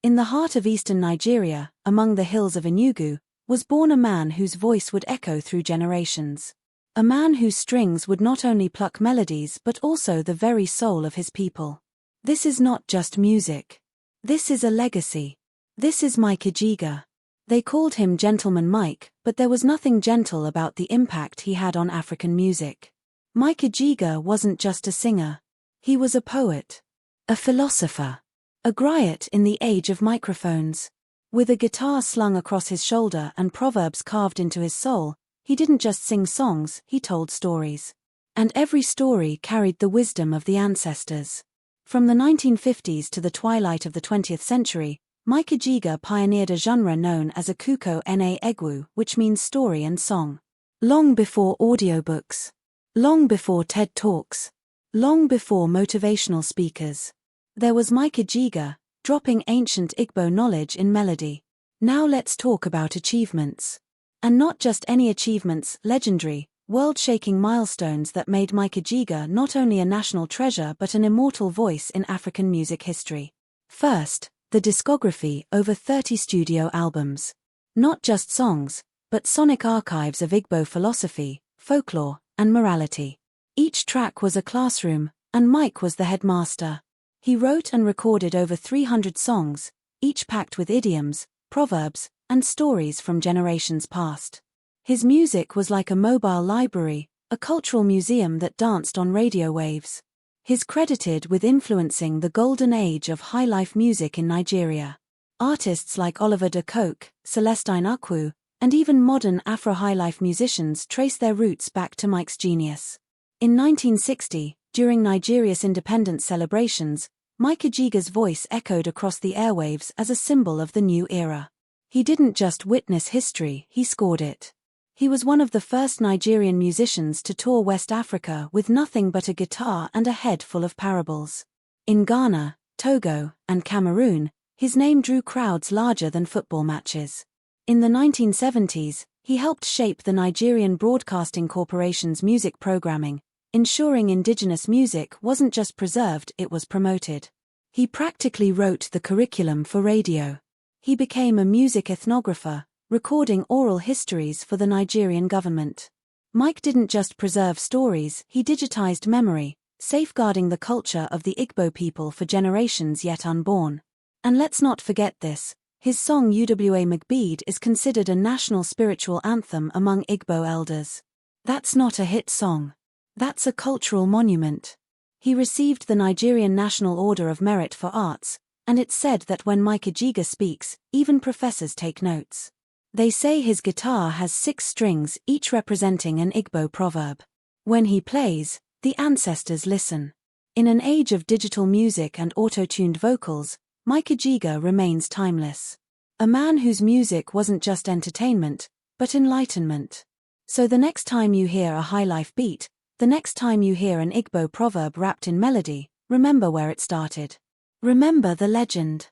In the heart of eastern Nigeria, among the hills of Enugu, was born a man whose voice would echo through generations. A man whose strings would not only pluck melodies but also the very soul of his people. This is not just music. This is a legacy. This is Mike Ejeagha. They called him Gentleman Mike, but there was nothing gentle about the impact he had on African music. Mike Ejeagha wasn't just a singer. He was a poet. A philosopher. A griot in the age of microphones. With a guitar slung across his shoulder and proverbs carved into his soul, he didn't just sing songs, he told stories. And every story carried the wisdom of the ancestors. From the 1950s to the twilight of the 20th century, Mike Ejeagha pioneered a genre known as Akuko Na Egwu, which means story and song. Long before audiobooks. Long before TED Talks. Long before motivational speakers. There was Mike Ejeagha, dropping ancient Igbo knowledge in melody. Now let's talk about achievements. And not just any achievements, legendary, world-shaking milestones that made Mike Ejeagha not only a national treasure but an immortal voice in African music history. First, the discography, over 30 studio albums. Not just songs, but sonic archives of Igbo philosophy, folklore, and morality. Each track was a classroom, and Mike was the headmaster. He wrote and recorded over 300 songs, each packed with idioms, proverbs, and stories from generations past. His music was like a mobile library, a cultural museum that danced on radio waves. He's credited with influencing the golden age of highlife music in Nigeria. Artists like Oliver de Coke, Celestine Akwu, and even modern Afro-highlife musicians trace their roots back to Mike's genius. In 1960, during Nigeria's independence celebrations, Mike Ejeagha's voice echoed across the airwaves as a symbol of the new era. He didn't just witness history, he scored it. He was one of the first Nigerian musicians to tour West Africa with nothing but a guitar and a head full of parables. In Ghana, Togo, and Cameroon, his name drew crowds larger than football matches. In the 1970s, he helped shape the Nigerian Broadcasting Corporation's music programming, ensuring indigenous music wasn't just preserved, it was promoted. He practically wrote the curriculum for radio. He became a music ethnographer, recording oral histories for the Nigerian government. Mike didn't just preserve stories, he digitized memory, safeguarding the culture of the Igbo people for generations yet unborn. And let's not forget this, his song Uwa Magbede is considered a national spiritual anthem among Igbo elders. That's not a hit song. That's a cultural monument. He received the Nigerian National Order of Merit for Arts, and it's said that when Mike Ejeagha speaks, even professors take notes. They say his guitar has 6 strings, each representing an Igbo proverb. When he plays, the ancestors listen. In an age of digital music and auto-tuned vocals, Mike Ejeagha remains timeless. A man whose music wasn't just entertainment, but enlightenment. So the next time you hear a highlife beat, the next time you hear an Igbo proverb wrapped in melody, remember where it started. Remember the legend.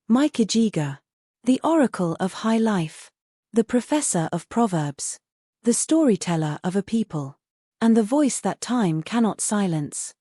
Mike Ejeagha. The oracle of highlife. The professor of proverbs. The storyteller of a people. And the voice that time cannot silence.